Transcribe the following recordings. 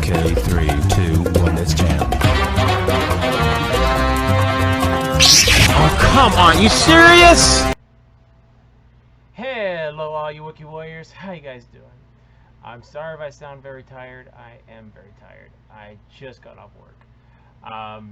Okay, 3, 2, 1, let's jam. Oh, come on, you serious? Hello, all you Wookiee warriors. How you guys doing? I'm sorry if I sound very tired. I am very tired. I just got off work. I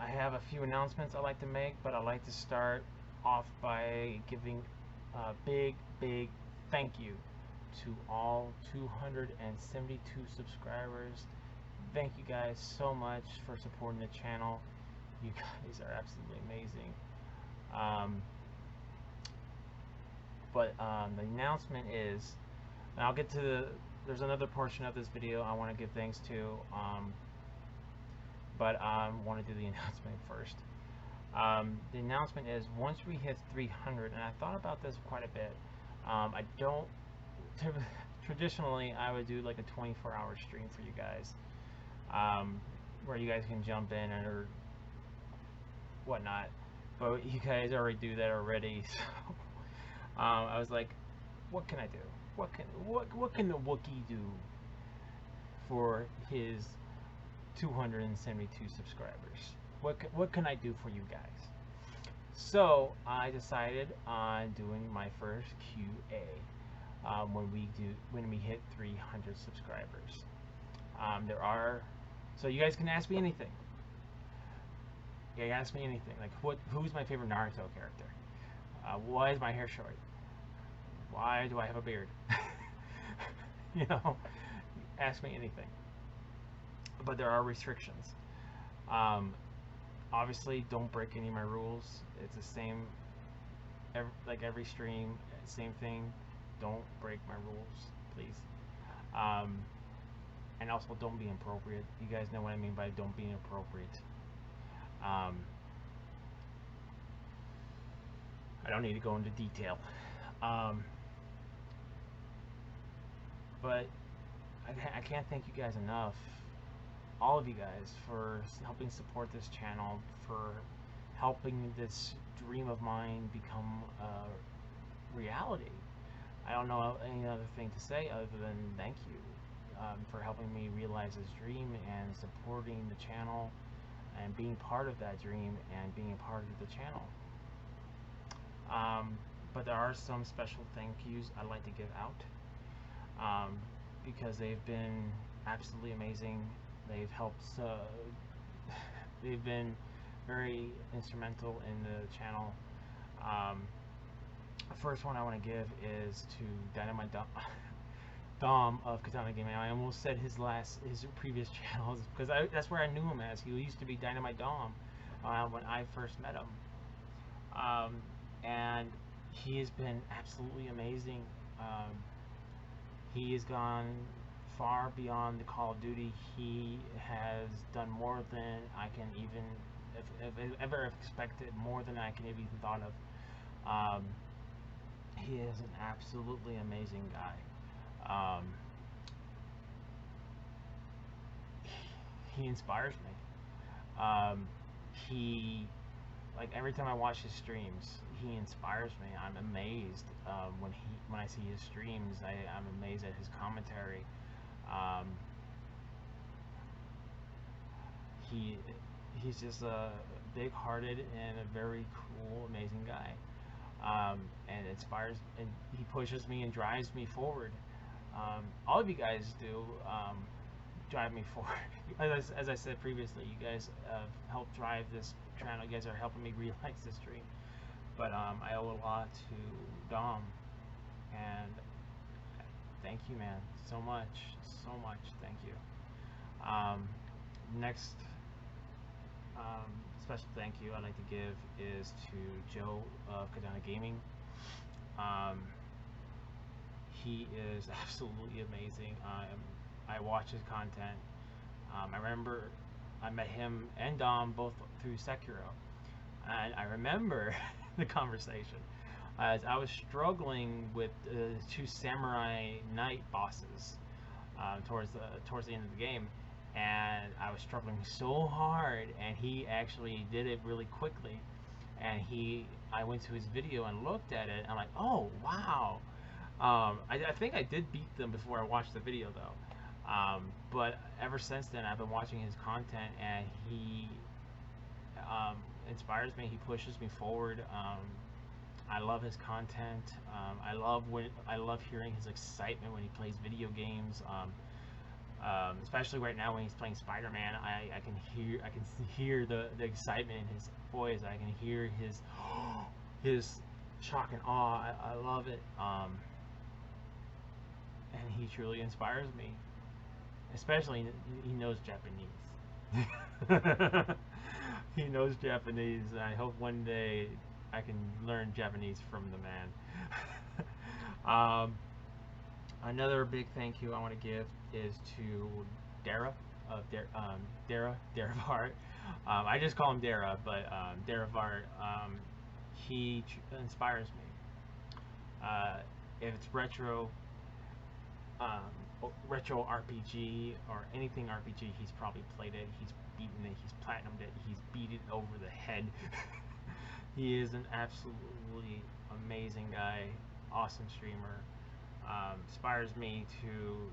have a few announcements I'd like to make, but I'd like to start off by giving a big thank you to all 272 subscribers. Thank you guys so much for supporting the channel. You guys are absolutely amazing. The announcement is, and I'll get to there's another portion of this video I want to give thanks to, but I want to do the announcement first. The announcement is, once we hit 300, and I thought about this quite a bit, I don't, traditionally I would do like a 24-hour stream for you guys, where you guys can jump in or whatnot, but you guys already do that already, so I was like, what can I do? What can the Wookiee do for his 272 subscribers? What can I do for you guys? So I decided on doing my first QA when we hit 300 subscribers. So you guys can ask me anything. Yeah, ask me anything. Like, who's my favorite Naruto character? Why is my hair short? Why do I have a beard? You know, ask me anything. But there are restrictions. Obviously, don't break any of my rules. It's the same, like every stream, same thing. Don't break my rules, please. And also, don't be inappropriate. You guys know what I mean by don't be inappropriate. I don't need to go into detail. But I can't thank you guys enough, all of you guys, for helping support this channel, for helping this dream of mine become a reality. I don't know any other thing to say other than thank you for helping me realize this dream and supporting the channel and being part of that dream and being a part of the channel. But there are some special thank yous I'd like to give out, because they've been absolutely amazing. They've helped, they've been very instrumental in the channel. The first one I want to give is to Dynamite Dom of Katana Gaming. I almost said his previous channels, because that's where I knew him as. He used to be Dynamite Dom when I first met him. And he has been absolutely amazing. He has gone far beyond the Call of Duty. He has done more than I can even ever expected, more than I can even thought of. He is an absolutely amazing guy. He inspires me. Like, every time I watch his streams, he inspires me. I'm amazed when I see his streams. I'm amazed at his commentary. He's just a big-hearted and a very cool, amazing guy. And inspires, and he pushes me and drives me forward. All of you guys do drive me forward. As I said previously, you guys have helped drive this channel. You guys are helping me realize this dream. But I owe a lot to Dom, and thank you, man, so much, thank you. Next special thank you I'd like to give is to Joe of Katana Gaming. He is absolutely amazing. I watch his content. I remember I met him and Dom both through Sekiro, and I remember the conversation as I was struggling with two samurai knight bosses towards the end of the game, and I was struggling so hard, and he actually did it really quickly, and I went to his video and looked at it, and I'm like, oh wow. I think I did beat them before I watched the video, though. But ever since then, I've been watching his content, and he inspires me. He pushes me forward. I love his content. I love hearing his excitement when he plays video games. Especially right now when he's playing Spider-Man, I can hear the excitement in his voice. I can hear his shock and awe. I love it. And he truly inspires me. Especially he knows Japanese. He knows Japanese. I hope one day I can learn Japanese from the man. Another big thank you I want to give is to Dara of Dara Vart. I just call him Dara, but Dara Vart. He inspires me. If it's retro RPG or anything RPG, he's probably played it. He's beaten it. He's platinumed it. He's beat it over the head. He is an absolutely amazing guy, awesome streamer. Inspires me to.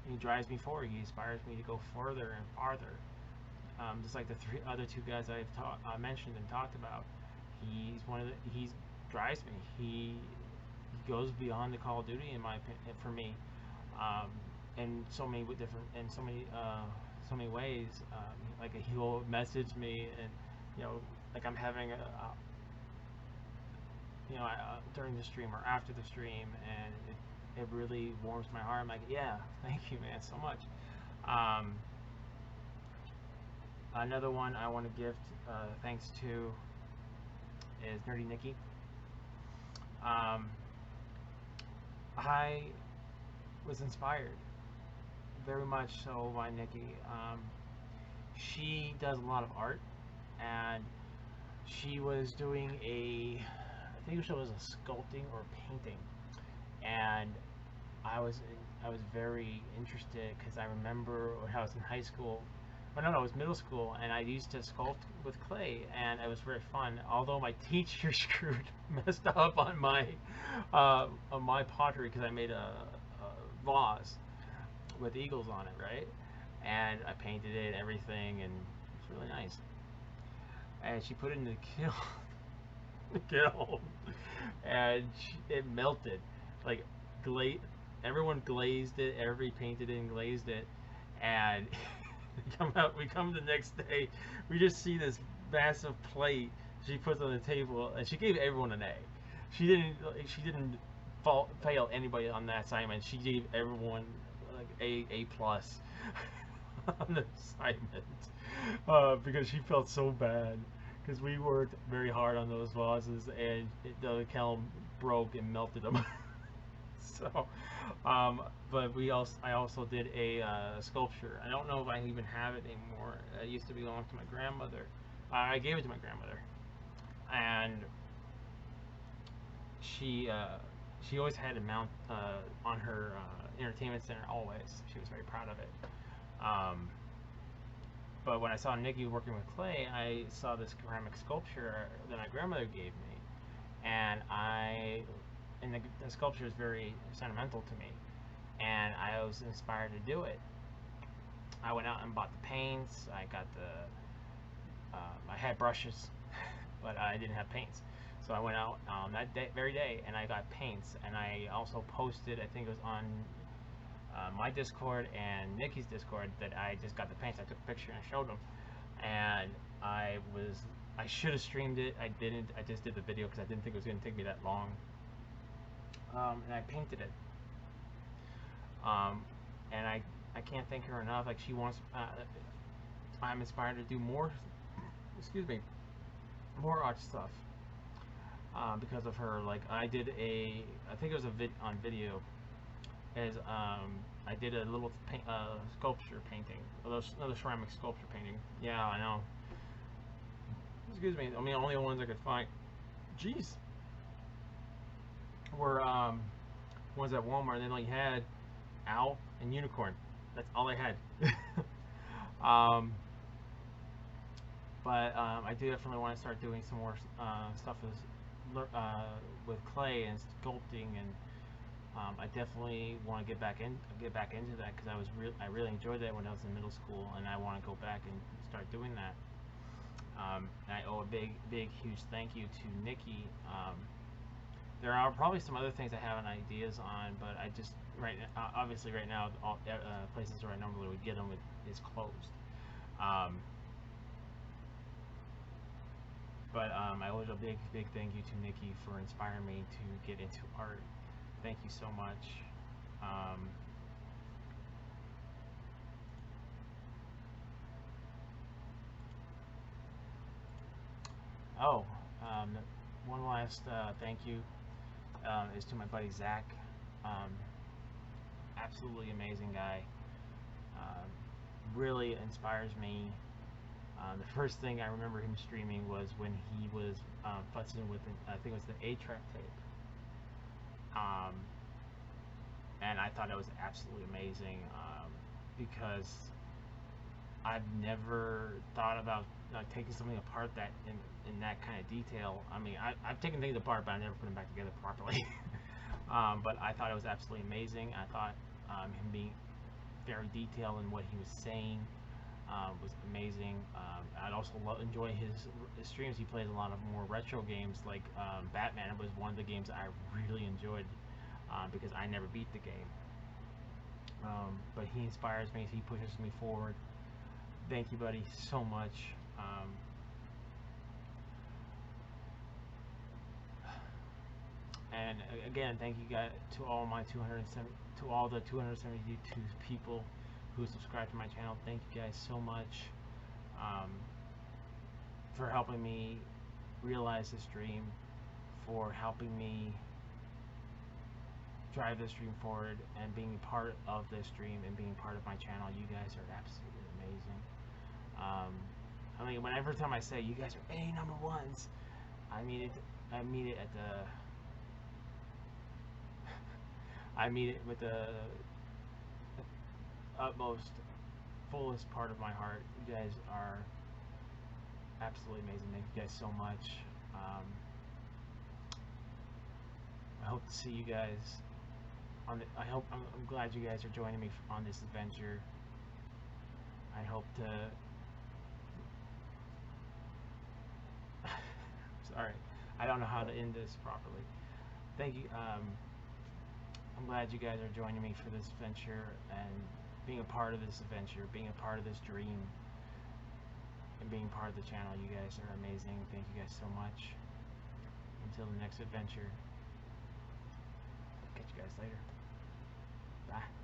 He drives me forward. He inspires me to go further and farther. Just like the other two guys I've mentioned and talked about. He drives me. He goes beyond the Call of Duty in my opinion, for me. In so many ways. Like he'll message me, and like I'm having during the stream or after the stream, and it really warms my heart. I'm like, yeah, thank you, man, so much. Another one I want to give thanks to is Nerdy Nikki. I was inspired very much so by Nikki. She does a lot of art, and she was doing I think it was a sculpting or painting, and I was very interested because I remember when I was in high school. Well, no, it was middle school, and I used to sculpt with clay, and it was very fun. Although my teacher messed up on my pottery because I made a vase with eagles on it, right? And I painted it and everything, and it's really nice. And she put it in the kiln, and it melted. Like everyone glazed it, everybody painted it and glazed it, and we come the next day, we just see this massive plate she puts on the table, and she gave everyone an A. She didn't fail anybody on that assignment. She gave everyone like A plus on the assignment because she felt so bad because we worked very hard on those vases, and the kiln broke and melted them. So, but I also did a sculpture. I don't know if I even have it anymore. It used to belong to my grandmother. I gave it to my grandmother, and she always had it mount on her entertainment center. Always, she was very proud of it. But when I saw Nikki working with clay, I saw this ceramic sculpture that my grandmother gave me, and the sculpture is very sentimental to me, and I was inspired to do it. I went out and bought the paints. I got I had brushes, but I didn't have paints. So I went out that very day, and I got paints, and I also posted, I think it was on my Discord and Nikki's Discord, that I just got the paints. I took a picture and showed them, and I should have streamed it. I didn't. I just did the video because I didn't think it was going to take me that long. And I painted it. And I can't thank her enough. Like, she wants. I'm inspired to do more. Excuse me. More art stuff. Because of her. Like, I did I think it was on video. I did a little sculpture painting, another ceramic sculpture painting. Yeah, I know. Excuse me. I mean, the only ones I could find. Jeez. Were ones at Walmart. They only had owl and unicorn. That's all I had. But I do definitely want to start doing some more stuff with clay and sculpting and I definitely want to get back into that because I really enjoyed that when I was in middle school, and I want to go back and start doing that. And I owe a big, huge thank you to Nikki. There are probably some other things I have ideas on, but I just obviously right now all places where I normally would get them is closed. But I owe a big, thank you to Nikki for inspiring me to get into art. Thank you so much. Oh, one last thank you is to my buddy Zach. Absolutely amazing guy. Really inspires me. The first thing I remember him streaming was when he was futzing with, I think it was the 8-track tape. And I thought it was absolutely amazing because I've never thought about taking something apart that in that kind of detail. I mean, I've taken things apart, but I never put them back together properly. But I thought it was absolutely amazing. I thought him being very detailed in what he was saying was amazing. I'd also enjoy his streams. He plays a lot of more retro games, like Batman. It was one of the games I really enjoyed because I never beat the game. But he inspires me. He pushes me forward. Thank you, buddy, so much. And again, thank you guys to all the 272 people who subscribe to my channel. Thank you guys so much for helping me realize this dream, for helping me drive this dream forward, and being part of this dream and being part of my channel. You guys are absolutely amazing. I mean, whenever time I say you guys are #1s, I mean it. I mean it at the. I mean it with the utmost, fullest part of my heart. You guys are absolutely amazing. Thank you guys so much. I hope to see you guys on the. I'm glad you guys are joining me on this adventure. I hope to. Sorry, I don't know how to end this properly. Thank you. I'm glad you guys are joining me for this adventure and being a part of this adventure, being a part of this dream, and being part of the channel. You guys are amazing. Thank you guys so much. Until the next adventure. Catch you guys later. Bye.